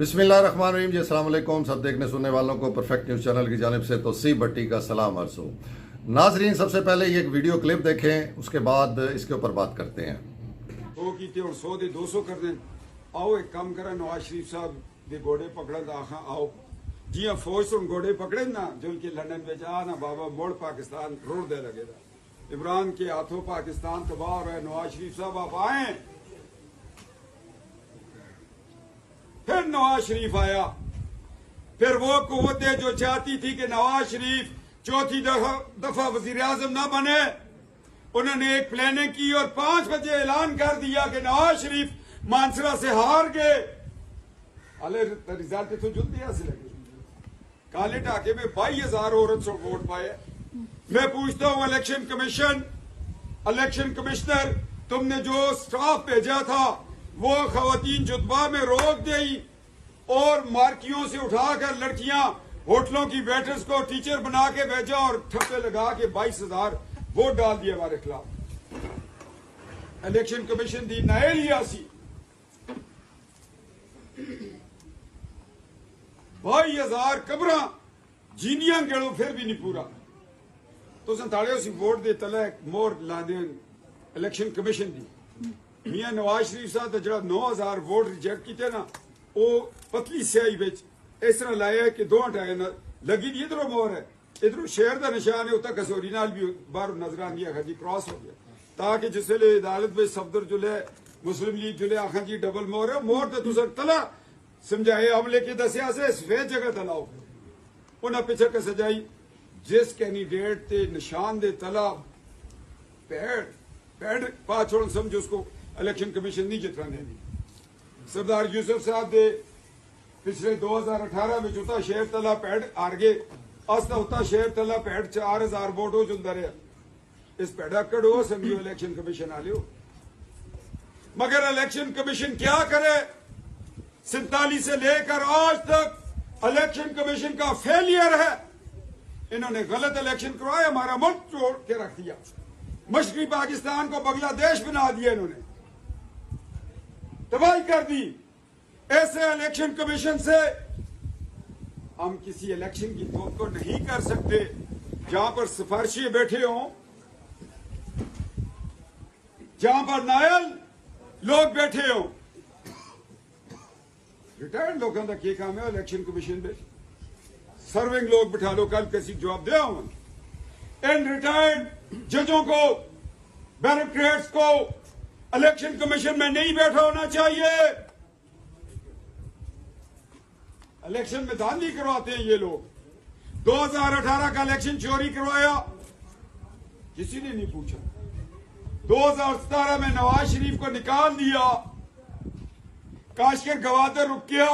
बिस्मिल्लाहिर्रहमानिर्रहीम जी, अस्सलाम वालेकुम सब देखने सुनने वालों को परफेक्ट न्यूज़ चैनल की जानिब से तौसीफ भट्टी का सलाम अर्ज़ हो। नाजरीन, सबसे पहले ये एक वीडियो क्लिप देखें, उसके बाद इसके ऊपर बात करते हैं। वो कीते और 100 दे 200 कर दें। आओ एक काम करा, नवाज शरीफ साहब दे घोड़े पकड़ा आखा आओ जियां फौज सुन घोड़े पकड़े ना जुल के लंदन में जा ना बाबा मोड़ पाकिस्तान रोड दे लगे था। इमरान के हाथों पाकिस्तान तबाह हो रहा है। नवाज शरीफ साहब आप आए। फिर नवाज शरीफ आया। फिर वो कुव्वतें जो चाहती थी कि नवाज शरीफ चौथी दफा वजीर आजम ना बने, उन्होंने एक प्लानिंग की और 5 बजे ऐलान कर दिया कि नवाज शरीफ मानसरा से हार गए। अले रिजल्ट तो जल्दी हासिल है। काले टाके में 22,000 औरत से वोट पाए। मैं पूछता हूं इलेक्शन कमीशन, इलेक्शन कमिश्नर, तुमने जो स्टाफ भेजा था वो खवातीन जुतबा में रोक दी और मार्कियों से उठाकर लड़कियां होटलों की वेटर्स को टीचर बना के भेजा और ठप्पे लगा के 22,000 वोट डाल दिए हमारे खिलाफ। इलेक्शन कमीशन दी नाएलियासी 22,000 कबरा जीनियां गेड़ो फिर भी नहीं पूरा। तो संताड़ियों सी वोट दे तले मोर ला दे इलेक्शन कमीशन दी। मियां नवाज शरीफ साहब तो जरा 9,000 वोट रिजेक्ट किए ना, वो पतली स्याही बिच इस तरह लाया कि 2 हटाए ना लगी दी। इधरों मोर है, इधरों शेर का निशान है, उतना कसौरी नाल भी बाहर नजर आ गया जी क्रॉस हो गया, ताकि जिसले अदालत में सफदर जुले मुस्लिम लीग जुले आखा जी डबल मोर है। मोर तो तुम तला समझाए अब लेके दसिया से सफेद जगह तलाओ उन्हें पिछड़ के सजाई। जिस कैंडीडेट ते निशान दे तला पैड पा छोड़ समझो उसको इलेक्शन कमीशन नहीं जितने दी। सरदार यूसुफ साहब दे पिछले 2018 में उता शेर तला पैड हार गए। अस तो उता शेर तला पैड 4,000 वोट हो चुनता रहा। इस पैडा कड़ो समझो इलेक्शन कमीशन आ लियो। मगर इलेक्शन कमीशन क्या करे? 47 से लेकर आज तक इलेक्शन कमीशन का फेलियर है। इन्होंने गलत इलेक्शन करवाया, हमारा मुल्क तोड़ के रख दिया। मशरकी पाकिस्तान को बांग्लादेश बना दिया, इन्होंने तबाही कर दी। ऐसे इलेक्शन कमीशन से हम किसी इलेक्शन की तवक्को नहीं कर सकते जहां पर सिफारशी बैठे हों, जहां पर नायल लोग बैठे हों। रिटायर्ड लोगों का क्या काम है इलेक्शन कमीशन में? सर्विंग लोग बिठा लो, कल किसी जवाब दे आओ। इन रिटायर्ड जजों को, ब्यूरोक्रेट्स को इलेक्शन कमीशन में नहीं बैठा होना चाहिए। इलेक्शन में धांधली करवाते हैं ये लोग। 2018 का इलेक्शन चोरी करवाया, किसी ने नहीं पूछा। 2017 में नवाज शरीफ को निकाल दिया, काशगर गवादर रुक गया,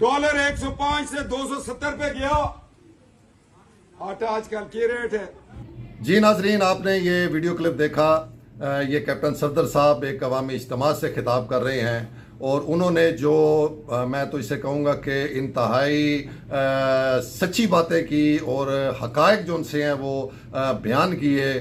डॉलर 105 से 270 पे गया। आटा आजकल क्या रेट है? जी नाजरीन, आपने ये वीडियो क्लिप देखा। ये कैप्टन सफदर साहब एक अवामी इज्तिमा से खिताब कर रहे हैं और उन्होंने जो मैं तो इसे कहूँगा कि इंतहाई सच्ची बातें की और हकायक जो उनसे हैं वो बयान किए,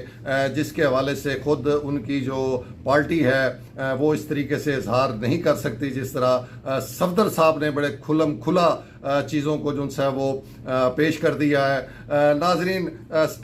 जिसके हवाले से ख़ुद उनकी जो पार्टी है वो इस तरीके से इजहार नहीं कर सकती जिस तरह सफदर साहब ने बड़े खुला चीज़ों को जो उनसे है वो पेश कर दिया है। नाजरीन,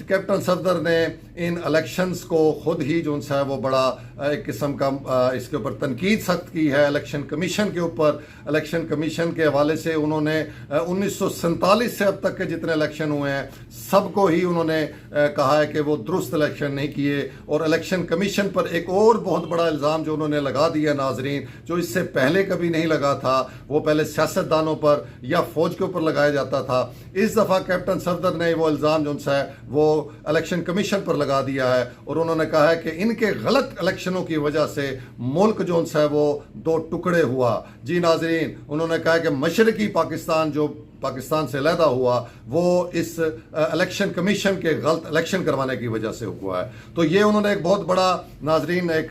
कैप्टन सफदर ने इन इलेक्शंस को खुद ही जो उनसे है वो बड़ा एक किस्म का इसके ऊपर तनकीद सख्त की है इलेक्शन कमीशन के ऊपर। इलेक्शन कमीशन के हवाले से उन्होंने 1947 से अब तक के जितने इलेक्शन हुए हैं सबको ही उन्होंने कहा है कि वो दुरुस्त इलेक्शन नहीं किए। और इलेक्शन कमीशन पर एक और बहुत बड़ा इल्ज़ाम जो उन्होंने लगा दिया नाजरीन, जो इससे पहले कभी नहीं लगा था, वो पहले सियासतदानों पर या फौज के ऊपर लगाया जाता था। इस दफ़ा कैप्टन सफदर ने वो इल्ज़ाम जो है वो इलेक्शन कमीशन पर लगा दिया है और उन्होंने कहा है कि इनके गलत इलेक्शनों की वजह से मुल्क जो है वो 2 टुकड़े हुआ। जी नाजरीन, उन्होंने कहा कि मशरकी पाकिस्तान जो पाकिस्तान से अलहदा हुआ वो इस इलेक्शन कमीशन के गलत इलेक्शन करवाने की वजह से हुआ है। तो ये उन्होंने एक बहुत बड़ा नाजरीन एक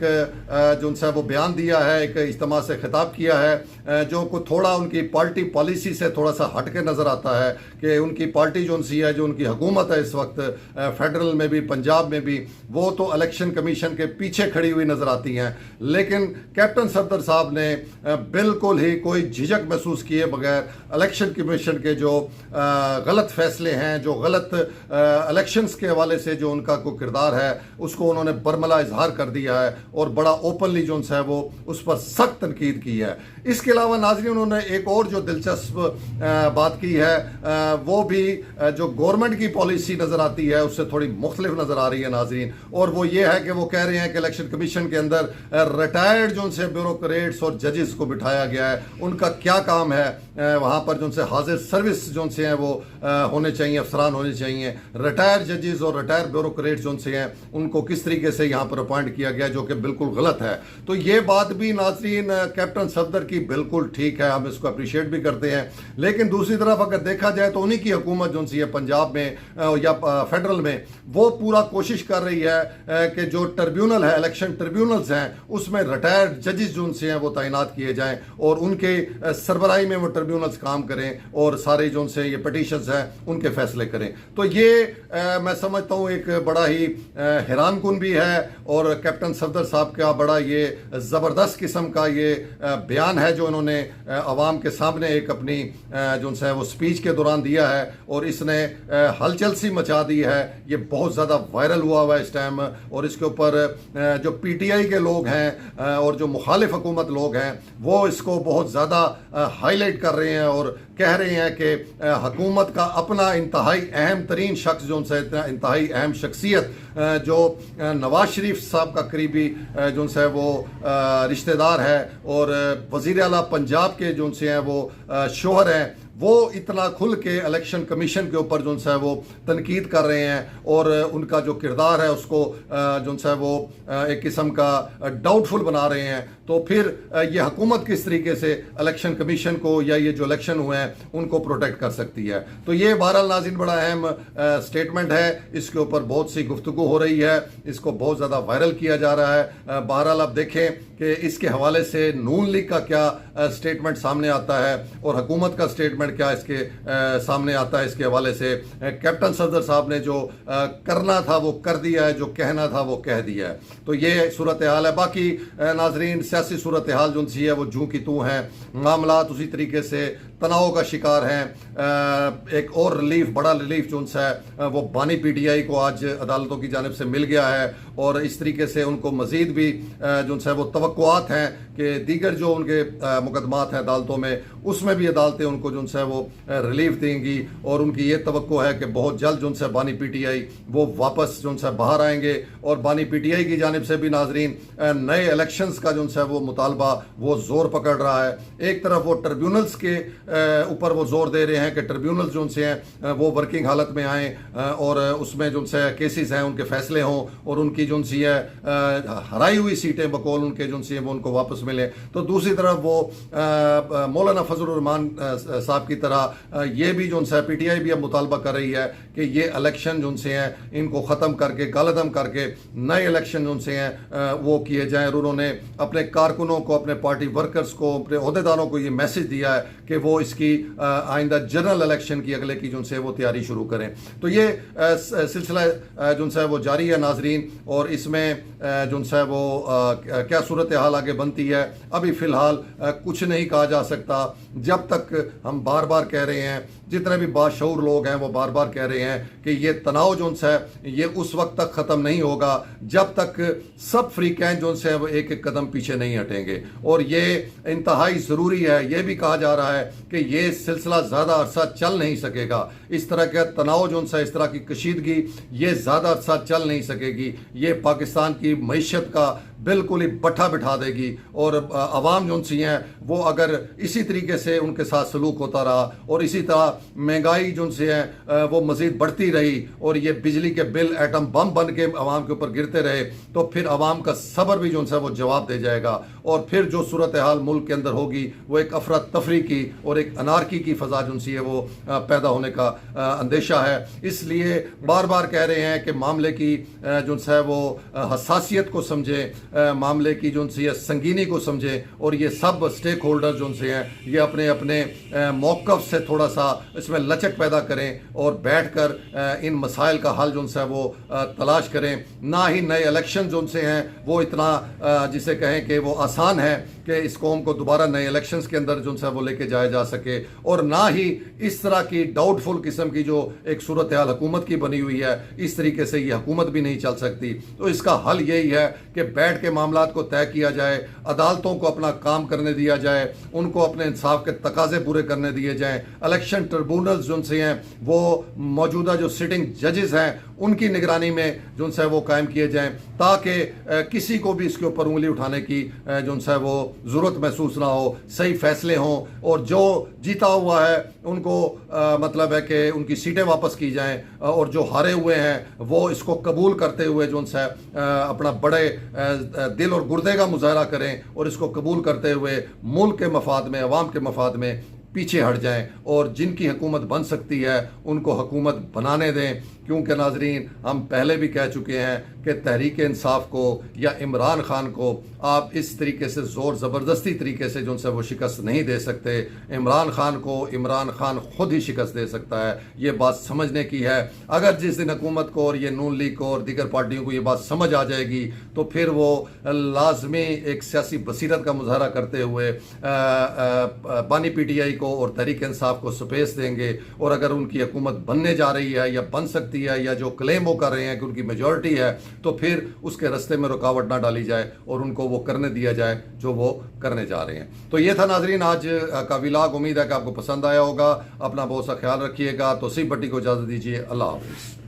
जो उनसे वो बयान दिया है, एक इज्तिमा से खिताब किया है जो को थोड़ा उनकी पार्टी पॉलिसी से थोड़ा थोड़ा सा हट के नज़र आता है कि उनकी पार्टी जो सी है, जो उनकी हुकूमत है इस वक्त फेडरल में भी पंजाब में भी, वो तो इलेक्शन कमीशन के पीछे खड़ी हुई नज़र आती हैं। लेकिन कैप्टन सफदर साहब ने बिल्कुल ही कोई झिझक महसूस किए बगैर इलेक्शन कमीशन के जो गलत फैसले हैं, जो गलत इलेक्शंस के हवाले से जो उनका कोई किरदार है, उसको उन्होंने बरमला इजहार कर दिया है और बड़ा ओपनली जो है वो उस पर सख्त तनकीद की है। इसके अलावा नाज़रीन उन्होंने एक और जो दिलचस्प बात की है, वो भी जो गवर्नमेंट की पॉलिसी नज़र आती है उससे थोड़ी मुख्तलिफ नज़र आ रही है नाज़रीन, और वो ये है कि वो कह रहे हैं कि इलेक्शन कमीशन के अंदर रिटायर्ड जो से ब्यूरोक्रेट्स और जजेस को बिठाया गया है। उनका क्या काम है, वहाँ पर जो से हाजिर सर्विस जो से हैं वो होने चाहिए, अफसरान होने चाहिए। रिटायर्ड जजेस और रिटायर्ड ब्यूरोक्रेट्स जो से हैं उनको किस तरीके से यहाँ पर अपॉइंट किया गया, जो कि बिल्कुल गलत है। तो ये बात भी नाज़रीन कैप्टन सफदर की बिल्कुल ठीक है, हम इसको अप्रिशिएट भी करते हैं। लेकिन दूसरी तरफ अगर देखा जाए तो उन्हीं की हुकूमत जो सी है पंजाब में या फेडरल में, वो पूरा कोशिश कर रही है कि जो ट्रिब्यूनल है, इलेक्शन ट्रिब्यूनल्स हैं, उसमें रिटायर्ड जजेस जो से हैं वो तैनात किए जाएं और उनके सरबराही में वो ट्रिब्यूनल्स काम करें और सारे जो से ये पिटीशंस हैं उनके फैसले करें। तो ये मैं समझता हूँ एक बड़ा ही हैरानकुन भी है और कैप्टन सफदर साहब का बड़ा ये ज़बरदस्त किस्म का ये बयान है जो इन्होंने अवाम के सामने एक अपनी जो है वो स्पीच के दौरान दिया है, और इसने हलचल सी मचा दी है। ये बहुत ज़्यादा वायरल हुआ है इस टाइम, और इसके ऊपर जो पीटीआई के लोग हैं और जो मुखालिफ हुकूमत लोग हैं वो इसको बहुत ज़्यादा हाईलाइट कर रहे हैं और कह रहे हैं कि हुकूमत का अपना इंतहाई अहम तरीन शख्स जो है, इंतहाई अहम शख्सियत जो नवाज शरीफ साहब का करीबी जो है वो रिश्तेदार है और वज़ीर आला पंजाब के जो से हैं वो शोहर हैं, वो इतना खुल के इलेक्शन कमीशन के ऊपर जो है वो तनकीद कर रहे हैं और उनका जो किरदार है उसको जो है वो एक किस्म का डाउटफुल बना रहे हैं। तो फिर ये हुकूमत किस तरीके से इलेक्शन कमीशन को या ये जो इलेक्शन हुए हैं उनको प्रोटेक्ट कर सकती है। तो ये बहरहाल नाज़रीन बड़ा अहम स्टेटमेंट है, इसके ऊपर बहुत सी गुफ्तगू हो रही है, इसको बहुत ज़्यादा वायरल किया जा रहा है। बहरहाल आप देखें कि इसके हवाले से नून लीग का क्या स्टेटमेंट सामने आता है और हुकूमत का स्टेटमेंट क्या इसके सामने आता है। इसके हवाले से कैप्टन सफदर साहब ने जो करना था वो कर दिया है, जो कहना था वो कह दिया है। तो ये सूरत हाल है। बाकी नाजरीन सियासी सूरत हाल जो सी है वो जूं की तू है, मामलात उसी तरीके से तनाव का शिकार हैं। एक और रिलीफ, बड़ा रिलीफ जो है वो बानी पीटीआई को आज अदालतों की जानिब से मिल गया है और इस तरीके से उनको मजीद भी जो है वो तवक्कुआत हैं कि दीगर जो उनके मुकदमात हैं अदालतों में, उसमें भी अदालतें उनको जो है वो रिलीफ देंगी और उनकी ये तवक्को है कि बहुत जल्द जो है बानी पीटीआई वो वापस जो है बाहर आएंगे। और बानी पीटीआई की जानिब से भी नाजरीन नए इलेक्शंस का जो है वो मुतालबा वो जोर पकड़ रहा है। एक तरफ वो ट्रिब्यूनल्स के ऊपर वो जोर दे रहे हैं कि ट्रिब्यूनल्स जो से हैं वो वर्किंग हालत में आएँ और उसमें जो है केसेस हैं उनके फैसले हों और उनकी जो सी है हराई हुई सीटें बकौल उनके जो सी है वो उनको वापस मिले। तो दूसरी तरफ वो मौलाना फजलुर रहमान साहब की तरह ये भी जो है पीटीआई भी अब मुतालबा कर रही है कि ये इलेक्शन जो से हैं इनको ख़त्म करके कालदम करके नए इलेक्शन जो से हैं वो किए जाएँ। और उन्होंने अपने कारकुनों को, अपने पार्टी वर्कर्स को, अपने अहदेदारों को ये मैसेज दिया है कि वो इसकी आइंदा जनरल इलेक्शन की अगले की जो से वो तैयारी शुरू करें। तो ये सिलसिला जो है वो जारी है नाजरीन, और इसमें जो है वो क्या सूरत हाल आगे बनती है अभी फ़िलहाल कुछ नहीं कहा जा सकता। जब तक हम बार बार कह रहे हैं, जितने भी बाशऊर लोग हैं वो बार बार कह रहे हैं कि ये तनाव जो है ये उस वक्त तक ख़त्म नहीं होगा जब तक सब फ्रीकैन जो है वो एक एक कदम पीछे नहीं हटेंगे। और ये इंतहाई ज़रूरी है। ये भी कहा जा रहा है कि ये सिलसिला ज़्यादा अरसा चल नहीं सकेगा। इस तरह का तनाव जो है, इस तरह की कशीदगी ये ज़्यादा अरसा चल नहीं सकेगी। ये पाकिस्तान की मईशत का बिल्कुल ही बट्ठा बिठा देगी और अवाम जो सी हैं वो अगर इसी तरीके से उनके साथ सलूक होता रहा और इसी तरह महंगाई जो से है वो मज़ीद बढ़ती रही और ये बिजली के बिल एटम बम बन के अवाम के ऊपर गिरते रहे, तो फिर अवाम का सब्र भी जो है वो जवाब दे जाएगा। और फिर जो सूरत हाल मुल्क के अंदर होगी वो एक अफरा तफरी की और एक अनारकी की फ़ज़ा जो सी है वो पैदा होने का अंदेशा है। इसलिए बार बार कह रहे हैं कि मामले की जो है वो हसासियत को समझें, मामले की जो उनसे संगीनी को समझें और ये सब स्टेक होल्डर जो उनसे हैं ये अपने अपने मौक़िफ़ से थोड़ा सा इसमें लचक पैदा करें और बैठकर इन मसाइल का हल जो उनसे है वो तलाश करें। ना ही नए इलेक्शन जो उनसे हैं वो इतना जिसे कहें कि वो आसान है कि इस कौम को दोबारा नए इलेक्शंस के अंदर जो उनसे वो लेके जाया जा सके, और ना ही इस तरह की डाउटफुल किस्म की जो एक सूरत हाल हुकूमत की बनी हुई है इस तरीके से ये हुकूमत भी नहीं चल सकती। तो इसका हल यही है कि बैठ के मामलात को तय किया जाए, अदालतों को अपना काम करने दिया जाए, उनको अपने इंसाफ के तकाजे पूरे करने दिए जाएं, इलेक्शन ट्रिब्यूनल्स जो उनसे हैं वो मौजूदा जो सिटिंग जजेस हैं उनकी निगरानी में जो उनसे वो कायम किए जाएं, ताकि किसी को भी इसके ऊपर उंगली उठाने की जो उनसे वो ज़रूरत महसूस ना हो, सही फैसले हों और जो जीता हुआ है उनको मतलब है कि उनकी सीटें वापस की जाएं और जो हारे हुए हैं वो इसको कबूल करते हुए जो उनसे अपना बड़े दिल और गुर्दे का मुजाहरा करें और इसको कबूल करते हुए मुल्क के मफाद में, अवाम के मफाद में पीछे हट जाएं और जिनकी हुकूमत बन सकती है उनको हुकूमत बनाने दें। क्योंकि नाजरीन हम पहले भी कह चुके हैं कि तहरीक इंसाफ को या इमरान खान को आप इस तरीके से ज़ोर ज़बरदस्ती तरीके से जो उनसे वो शिकस्त नहीं दे सकते। इमरान खान को इमरान खान खुद ही शिकस्त दे सकता है, ये बात समझने की है। अगर जिस दिन हुकूमत को और ये नून लीग को और दीगर पार्टियों को ये बात समझ आ जाएगी तो फिर वो लाजमी एक सियासी बसीरत का मुजाहरा करते हुए बानी PTI को और तहरीक इंसाफ को स्पेस देंगे, और अगर उनकी हुकूमत बनने जा रही है या बन सकती है या जो क्लेम वो कर रहे हैं कि उनकी मेजॉरिटी है तो फिर उसके रास्ते में रुकावट ना डाली जाए और उनको वो करने दिया जाए जो वो करने जा रहे हैं। तो ये था नाजरीन आज का व्लॉग। उम्मीद है कि आपको पसंद आया होगा। अपना बहुत सा ख्याल रखिएगा। तो सिर्फ भट्टी को इजाज़त दीजिए। अल्लाह हाफिज़।